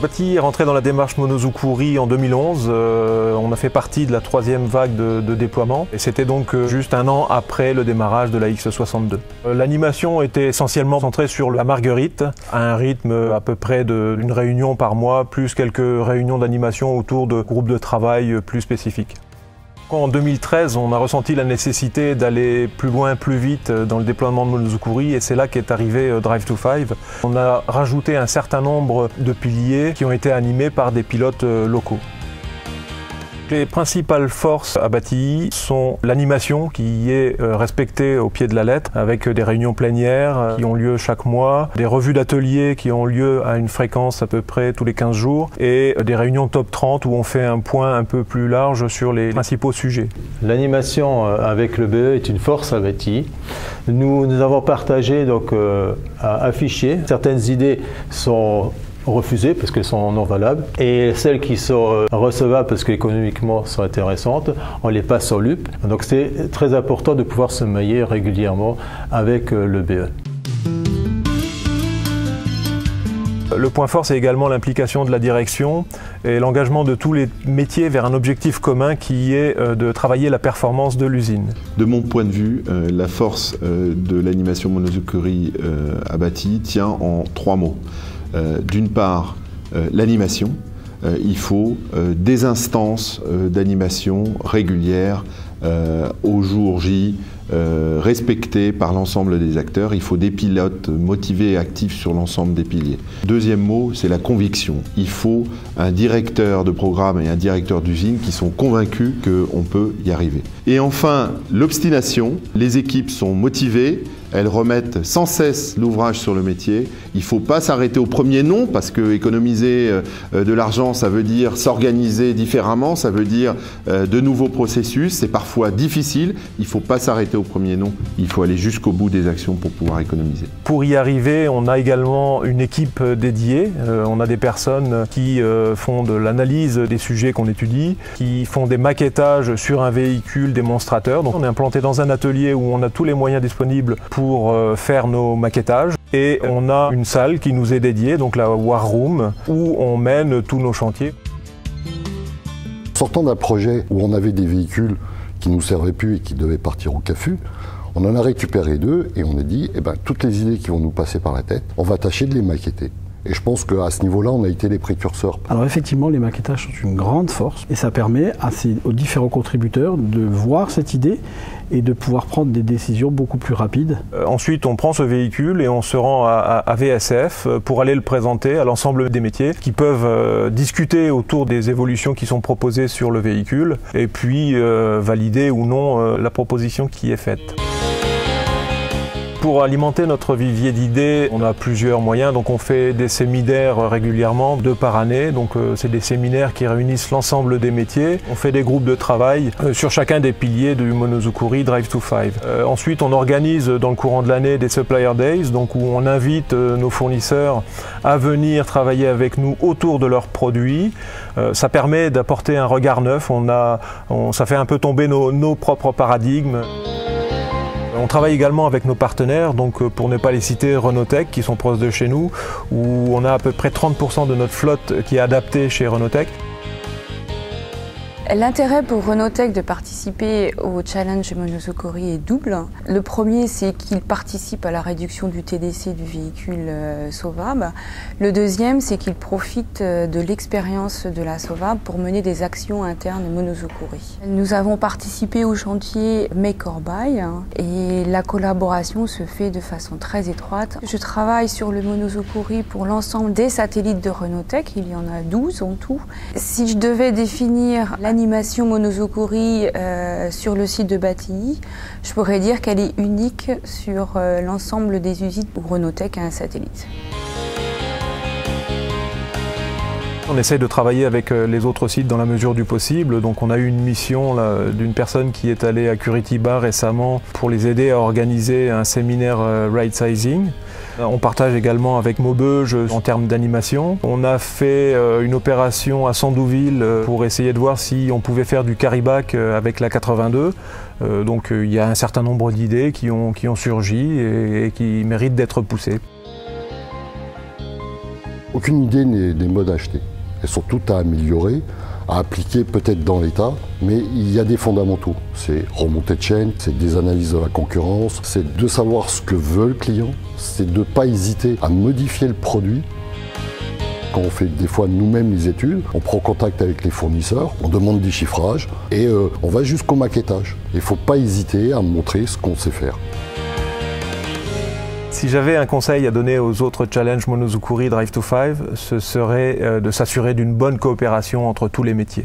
Bati est rentré dans la démarche Monozukuri en 2011. On a fait partie de la 3e vague de déploiement et c'était donc juste un an après le démarrage de la X62. L'animation était essentiellement centrée sur la marguerite, à un rythme à peu près d'une réunion par mois, plus quelques réunions d'animation autour de groupes de travail plus spécifiques. En 2013, on a ressenti la nécessité d'aller plus loin, plus vite dans le déploiement de Monozukuri et c'est là qu'est arrivé Drive to Five. On a rajouté un certain nombre de piliers qui ont été animés par des pilotes locaux. Les principales forces à Bati sont l'animation qui est respectée au pied de la lettre avec des réunions plénières qui ont lieu chaque mois, des revues d'ateliers qui ont lieu à une fréquence à peu près tous les 15 jours et des réunions top 30 où on fait un point un peu plus large sur les principaux sujets. L'animation avec le BE est une force à Bati. Nous avons partagé, donc affiché. Certaines idées sont refusées parce qu'elles sont non valables et celles qui sont recevables parce qu'économiquement sont intéressantes, on les passe en lupe. Donc c'est très important de pouvoir se mailler régulièrement avec le BE. Le point fort, c'est également l'implication de la direction et l'engagement de tous les métiers vers un objectif commun qui est de travailler la performance de l'usine. De mon point de vue, la force de l'animation Monozukuri à Bati tient en 3 mots. D'une part, l'animation. Il faut des instances d'animation régulières au jour J, respectées par l'ensemble des acteurs. Il faut des pilotes motivés et actifs sur l'ensemble des piliers. Deuxième mot, c'est la conviction. Il faut un directeur de programme et un directeur d'usine qui sont convaincus qu'on peut y arriver. Et enfin, l'obstination. Les équipes sont motivées. Elles remettent sans cesse l'ouvrage sur le métier. Il ne faut pas s'arrêter au premier non, parce que économiser de l'argent, ça veut dire s'organiser différemment, ça veut dire de nouveaux processus. C'est parfois difficile. Il ne faut pas s'arrêter au premier non. Il faut aller jusqu'au bout des actions pour pouvoir économiser. Pour y arriver, on a également une équipe dédiée. On a des personnes qui font de l'analyse des sujets qu'on étudie, qui font des maquettages sur un véhicule démonstrateur. Donc on est implanté dans un atelier où on a tous les moyens disponibles pour faire nos maquettages et on a une salle qui nous est dédiée, donc la War Room, où on mène tous nos chantiers. Sortant d'un projet où on avait des véhicules qui ne nous servaient plus et qui devaient partir au CAFU, on en a récupéré 2 et on a dit toutes les idées qui vont nous passer par la tête, on va tâcher de les maqueter. Et je pense qu'à ce niveau-là, on a été les précurseurs. Alors effectivement, les maquettages sont une grande force et ça permet aux différents contributeurs de voir cette idée et de pouvoir prendre des décisions beaucoup plus rapides. Ensuite, on prend ce véhicule et on se rend à VSF pour aller le présenter à l'ensemble des métiers qui peuvent discuter autour des évolutions qui sont proposées sur le véhicule et puis valider ou non la proposition qui est faite. Pour alimenter notre vivier d'idées, on a plusieurs moyens. Donc on fait des séminaires régulièrement, 2 par année. Donc c'est des séminaires qui réunissent l'ensemble des métiers. On fait des groupes de travail sur chacun des piliers du Monozukuri Drive to Five. Ensuite, on organise dans le courant de l'année des Supplier Days, donc où on invite nos fournisseurs à venir travailler avec nous autour de leurs produits. Ça permet d'apporter un regard neuf. Ça fait un peu tomber nos propres paradigmes. On travaille également avec nos partenaires, donc pour ne pas les citer, Renault-Tech, qui sont proches de chez nous, où on a à peu près 30% de notre flotte qui est adaptée chez Renault-Tech. L'intérêt pour Renault-Tech de participer au challenge Monozukuri est double. Le premier, c'est qu'il participe à la réduction du TDC du véhicule sauvable. Le deuxième, c'est qu'il profite de l'expérience de la sauvable pour mener des actions internes Monozukuri. Nous avons participé au chantier Make or Buy et la collaboration se fait de façon très étroite. Je travaille sur le Monozukuri pour l'ensemble des satellites de Renault-Tech, il y en a 12 en tout. Si je devais définir l'animation Monozukuri sur le site de Bati, je pourrais dire qu'elle est unique sur l'ensemble des usines où Renault-Tech a un satellite. On essaie de travailler avec les autres sites dans la mesure du possible. Donc on a eu une mission d'une personne qui est allée à Curitiba récemment pour les aider à organiser un séminaire right sizing. On partage également avec Maubeuge en termes d'animation. On a fait une opération à Sandouville pour essayer de voir si on pouvait faire du carry-back avec la 82. Donc il y a un certain nombre d'idées qui ont surgi et qui méritent d'être poussées. Aucune idée n'est mode à acheter. Elles sont toutes à améliorer, à appliquer peut-être dans l'état, mais il y a des fondamentaux. C'est remonter de chaîne, c'est des analyses de la concurrence, c'est de savoir ce que veut le client, c'est de ne pas hésiter à modifier le produit. Quand on fait des fois nous-mêmes les études, on prend contact avec les fournisseurs, on demande des chiffrages et on va jusqu'au maquettage. Il ne faut pas hésiter à montrer ce qu'on sait faire. Si j'avais un conseil à donner aux autres challenges Monozukuri Drive to 5, ce serait de s'assurer d'une bonne coopération entre tous les métiers.